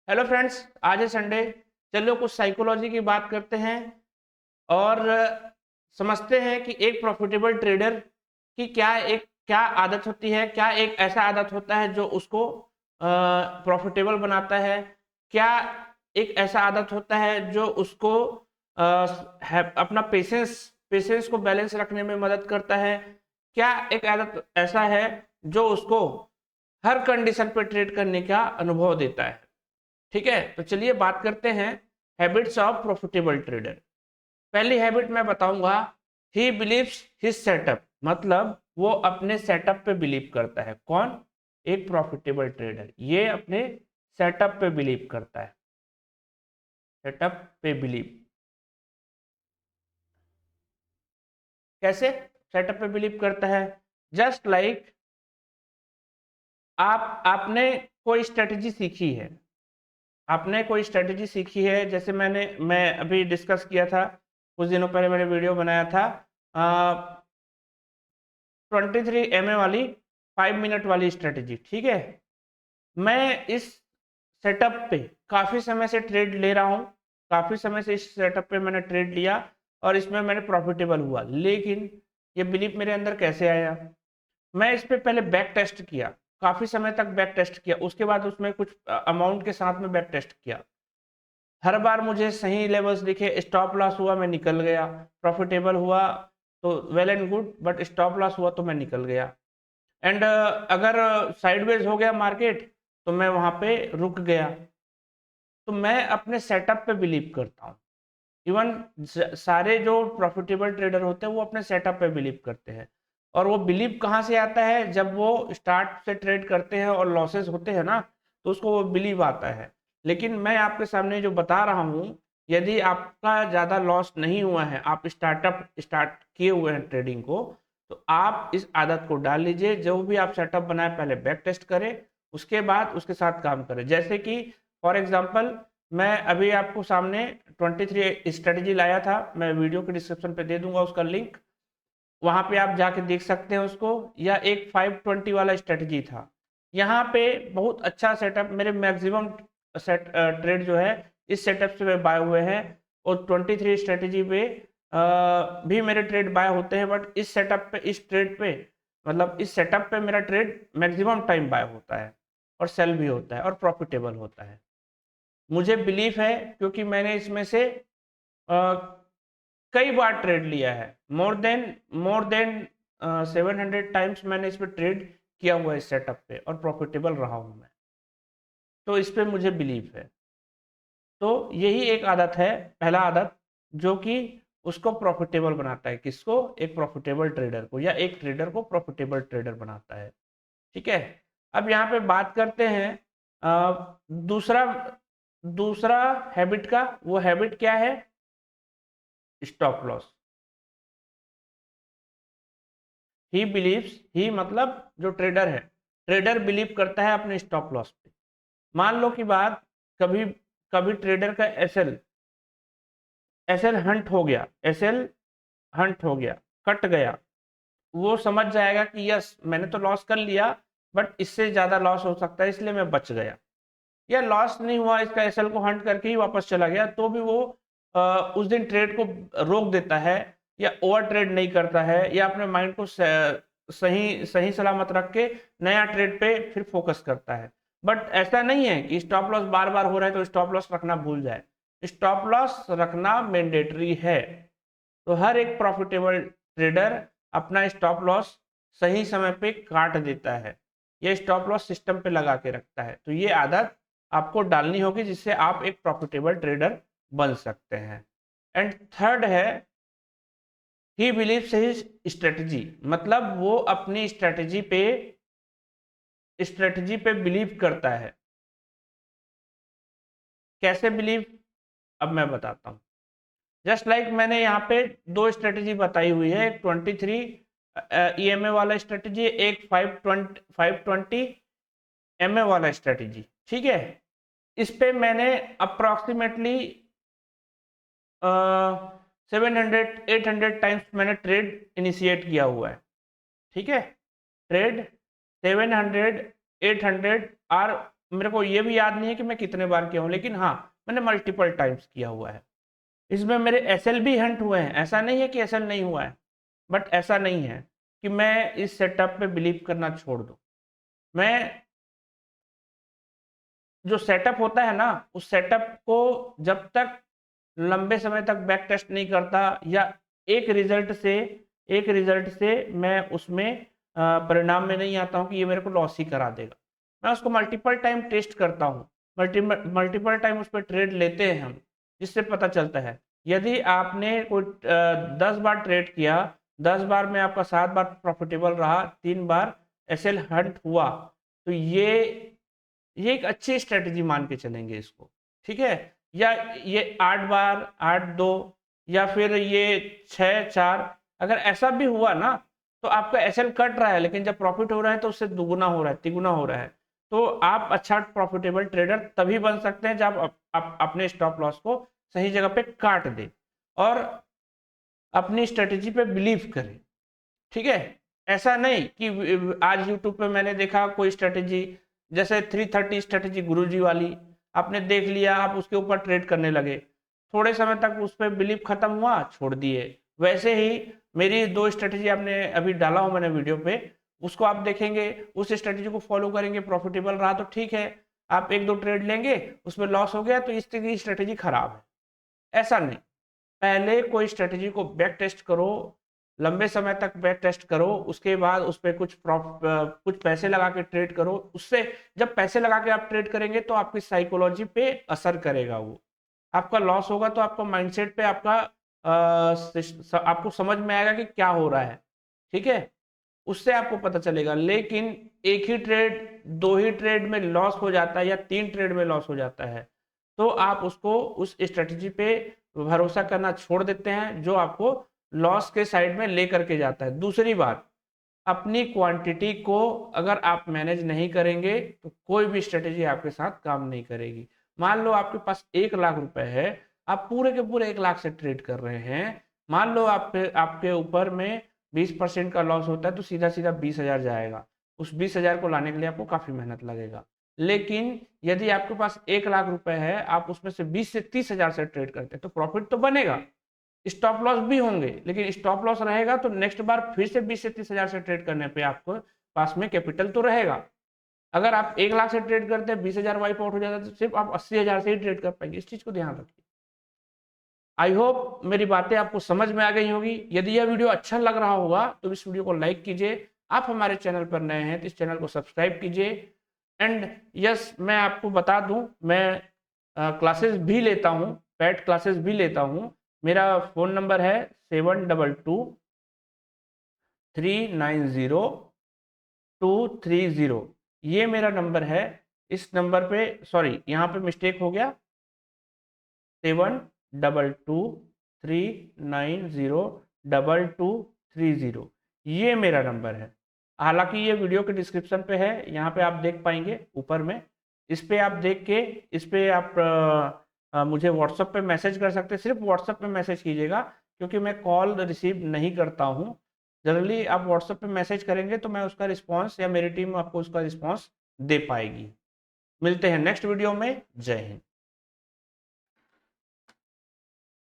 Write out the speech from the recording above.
Hello friends, आज है Sunday. चलो कुछ साइकोलॉजी की बात करते हैं और समझते हैं कि एक प्रॉफिटेबल ट्रेडर की क्या आदत होती है। क्या एक ऐसा आदत होता है जो उसको प्रॉफिटेबल बनाता है। क्या एक ऐसा आदत होता है जो उसको अपना पेशेंस को बैलेंस रखने में मदद करता है। क्या एक आदत ऐसा है जो उसको हर कंडीशन पे ट्रेड करने का अनुभव देता है। ठीक है, तो चलिए बात करते हैं हैबिट्स ऑफ प्रॉफिटेबल ट्रेडर। पहली हैबिट मैं बताऊंगा, ही बिलीव्स हिज सेटअप। मतलब वो अपने सेटअप पे बिलीव करता है। कौन? एक प्रॉफिटेबल ट्रेडर, ये अपने सेटअप पे बिलीव करता है। सेटअप पे बिलीव कैसे सेटअप पे बिलीव करता है? जस्ट लाइक आपने कोई स्ट्रेटजी सीखी है। जैसे मैं अभी डिस्कस किया था, कुछ दिनों पहले मैंने वीडियो बनाया था 23 MA वाली 5 मिनट वाली स्ट्रेटजी। ठीक है, मैं इस सेटअप पे काफ़ी समय से ट्रेड ले रहा हूँ। काफ़ी समय से इस सेटअप पे मैंने ट्रेड लिया और इसमें मैंने प्रॉफिटेबल हुआ। लेकिन ये बिलीफ मेरे अंदर कैसे आया? मैं इस पे पहले बैक टेस्ट किया, काफ़ी समय तक बैक टेस्ट किया। उसके बाद उसमें कुछ अमाउंट के साथ में बैक टेस्ट किया। हर बार मुझे सही लेवल्स दिखे, स्टॉप लॉस हुआ, मैं निकल गया। प्रॉफिटेबल हुआ तो well and good, but stop loss हुआ तो मैं निकल गया। एंड अगर साइडवेज हो गया मार्केट तो मैं वहां पे रुक गया। तो मैं अपने सेटअप पे बिलीव करता हूँ। इवन सारे जो प्रॉफिटेबल ट्रेडर होते हैं वो अपने सेटअप पे बिलीव करते हैं। और वो बिलीव कहाँ से आता है? जब वो स्टार्ट से ट्रेड करते हैं और लॉसेस होते हैं ना, तो उसको वो बिलीव आता है। लेकिन मैं आपके सामने जो बता रहा हूँ, यदि आपका ज़्यादा लॉस नहीं हुआ है, आप स्टार्ट किए हुए हैं ट्रेडिंग को, तो आप इस आदत को डाल लीजिए। जो भी आप सेटअप बनाए पहले बैक टेस्ट करें, उसके बाद उसके साथ काम करें। जैसे कि फॉर एग्जांपल मैं अभी आपको सामने 23 स्ट्रेटजी लाया था, मैं वीडियो के डिस्क्रिप्शन पे दे दूंगा उसका लिंक, वहां पे आप जाके देख सकते हैं उसको। या एक 520 वाला स्ट्रेटजी था। यहाँ पे बहुत अच्छा सेटअप, मेरे मैक्सिमम ट्रेड जो है इस सेटअप से बाय हुए हैं। और 23 स्ट्रेटजी पे भी मेरे ट्रेड बाय होते हैं, बट इस सेटअप पे, इस ट्रेड पे, मतलब इस सेटअप पे मेरा ट्रेड मैक्सिमम टाइम बाय होता है और सेल भी होता है और प्रॉफिटेबल होता है। मुझे बिलीफ है क्योंकि मैंने इसमें से अ, कई बार ट्रेड लिया है। मोर देन 700 टाइम्स मैंने इस पे ट्रेड किया हुआ है इस सेटअप पे, और प्रॉफिटेबल रहा हूं मैं। तो इस पे मुझे बिलीफ है। तो यही एक आदत है, पहला आदत, जो कि उसको प्रॉफिटेबल बनाता है। किसको? एक प्रॉफिटेबल ट्रेडर को, या एक ट्रेडर को प्रॉफिटेबल ट्रेडर बनाता है। ठीक है, अब यहाँ पे बात करते हैं दूसरा दूसरा हैबिट का। वो हैबिट क्या है? Stop loss. ही बिलीव्स, ही मतलब जो ट्रेडर है, ट्रेडर बिलीव करता है अपने स्टॉप लॉस पे। मान लो कि बात, कभी कभी ट्रेडर का एसएल एसएल हंट हो गया, एसएल हंट हो गया, कट गया। वो समझ जाएगा कि यस, मैंने तो लॉस कर लिया, बट इससे ज्यादा लॉस हो सकता है, इसलिए मैं बच गया। या लॉस नहीं हुआ, इसका एसएल को हंट करके ही वापस चला गया, तो भी वो उस दिन ट्रेड को रोक देता है, या ओवर ट्रेड नहीं करता है, या अपने माइंड को सही सही सलामत रख के नया ट्रेड पे फिर फोकस करता है। बट ऐसा नहीं है कि स्टॉप लॉस बार बार हो रहा है तो स्टॉप लॉस रखना भूल जाए। स्टॉप लॉस रखना मैंडेटरी है। तो हर एक प्रॉफिटेबल ट्रेडर अपना स्टॉप लॉस सही समय पे काट देता है, ये स्टॉप लॉस सिस्टम पे लगा के रखता है। तो ये आदत आपको डालनी होगी, जिससे आप एक प्रॉफिटेबल ट्रेडर बन सकते हैं। एंड थर्ड है, ही बिलीव्स हिज स्ट्रेटजी। मतलब वो अपनी स्ट्रेटजी पे बिलीव करता है। कैसे बिलीव? अब मैं बताता हूँ। जस्ट लाइक मैंने यहाँ पे दो स्ट्रेटजी बताई हुई है, एक 23 EMA वाला स्ट्रेटजी, एक 520 MA वाला स्ट्रेटजी। ठीक है, इस पे मैंने अप्रोक्सीमेटली 700-800 टाइम्स मैंने ट्रेड इनिशिएट किया हुआ है। ठीक है, ट्रेड 700-800 और मेरे को ये भी याद नहीं है कि मैं कितने बार किया हूँ, लेकिन हाँ मैंने मल्टीपल टाइम्स किया हुआ है। इसमें मेरे एसएल भी हंट हुए हैं, ऐसा नहीं है कि एसएल नहीं हुआ है, बट ऐसा नहीं है कि मैं इस सेटअप पे बिलीव करना छोड़ दूं। मैं जो सेटअप होता है ना, उस सेटअप को जब तक लंबे समय तक बैक टेस्ट नहीं करता, या एक रिजल्ट से मैं उसमें परिणाम में नहीं आता हूँ कि ये मेरे को लॉस ही करा देगा। मैं उसको मल्टीपल टाइम टेस्ट करता हूँ, मल्टीपल टाइम उस पर ट्रेड लेते हैं हम, जिससे पता चलता है। यदि आपने कोई 10 बार ट्रेड किया, 10 बार में आपका 7 बार प्रॉफिटेबल रहा, 3 बार एसएल हंट हुआ, तो ये एक अच्छी स्ट्रेटजी मान के चलेंगे इसको, ठीक है। या ये 8 बार 8-2, या फिर ये 6-4, अगर ऐसा भी हुआ ना, तो आपका एसएल कट रहा है, लेकिन जब प्रॉफिट हो रहा है तो उससे दुगुना हो रहा है, तिगुना हो रहा है। तो आप अच्छा प्रॉफिटेबल ट्रेडर तभी बन सकते हैं जब आप अपने स्टॉप लॉस को सही जगह पे काट दें और अपनी स्ट्रेटजी पे बिलीव करें, ठीक है। ऐसा नहीं कि आज यूट्यूब पे मैंने देखा कोई स्ट्रेटजी, जैसे 330 स्ट्रेटजी गुरुजी वाली, आपने देख लिया, आप उसके ऊपर ट्रेड करने लगे, थोड़े समय तक उस पर बिलीव खत्म हुआ, छोड़ दिए। वैसे ही मेरी 2 स्ट्रेटजी आपने अभी डाला हूं मैंने वीडियो पे, उसको आप देखेंगे, उस स्ट्रेटजी को फॉलो करेंगे, प्रॉफिटेबल रहा तो ठीक है, आप 1-2 ट्रेड लेंगे, उसमें लॉस हो गया तो इस तरह की स्ट्रेटजी खराब है। ऐसा नहीं, पहले कोई स्ट्रेटजी को बैक टेस्ट करो, लंबे समय तक बैक टेस्ट करो, उसके बाद उस पर कुछ पैसे लगा के ट्रेड करो। उससे जब पैसे लगा के आप ट्रेड करेंगे तो आपकी साइकोलॉजी पे असर करेगा, वो आपका लॉस होगा तो आपका माइंडसेट पे आपको समझ में आएगा कि क्या हो रहा है, ठीक है, उससे आपको पता चलेगा। लेकिन एक ही ट्रेड, 2 ही ट्रेड में लॉस हो जाता है, या 3 ट्रेड में लॉस हो जाता है, तो आप उसको उस स्ट्रेटजी पे भरोसा करना छोड़ देते हैं जो आपको लॉस के साइड में लेकर के जाता है। दूसरी बात, अपनी क्वांटिटी को अगर आप मैनेज नहीं करेंगे तो कोई भी स्ट्रेटजी आपके साथ काम नहीं करेगी। मान लो आपके पास 1 लाख रुपए है, आप पूरे के पूरे 1 लाख से ट्रेड कर रहे हैं, मान लो आपके ऊपर में 20% का लॉस होता है, तो सीधा सीधा 20,000 जाएगा। उस 20,000 को लाने के लिए आपको काफी मेहनत लगेगा। लेकिन यदि आपके पास 1 लाख रुपए है, आप उसमें से 20 से 30,000 से ट्रेड करते हैं, तो प्रॉफिट तो बनेगा, स्टॉप लॉस भी होंगे, लेकिन स्टॉप लॉस रहेगा तो नेक्स्ट बार फिर से 20 से 30,000 से ट्रेड करने पे आपको पास में कैपिटल तो रहेगा। अगर आप 1 लाख से ट्रेड करते हैं, 20,000 वाइप आउट हो जाता है, तो सिर्फ आप 80,000 से ही ट्रेड कर पाएंगे। इस चीज को ध्यान रखिए। आई होप मेरी बातें आपको समझ में आ गई होगी। यदि यह वीडियो अच्छा लग रहा होगा तो इस वीडियो को लाइक कीजिए। आप हमारे चैनल पर नए हैं तो इस चैनल को सब्सक्राइब कीजिए। एंड यस, मैं आपको बता दूं, मैं क्लासेस भी लेता हूं, पैड क्लासेस भी लेता हूं। मेरा फ़ोन नंबर है 722390 ये मेरा नंबर है। इस नंबर पे, सॉरी यहाँ पे मिस्टेक हो गया, 7223902230 ये मेरा नंबर है। हालांकि ये वीडियो के डिस्क्रिप्शन पे है, यहाँ पे आप देख पाएंगे ऊपर में। इस पे आप देख के, इस पे आप मुझे व्हाट्सएप पे मैसेज कर सकते हैं। सिर्फ व्हाट्सएप पे मैसेज कीजिएगा, क्योंकि मैं कॉल रिसीव नहीं करता हूँ। जनरली आप व्हाट्सएप पे मैसेज करेंगे तो मैं उसका रिस्पॉन्स, या मेरी टीम आपको उसका रिस्पॉन्स दे पाएगी। मिलते हैं नेक्स्ट वीडियो में। जय हिंद।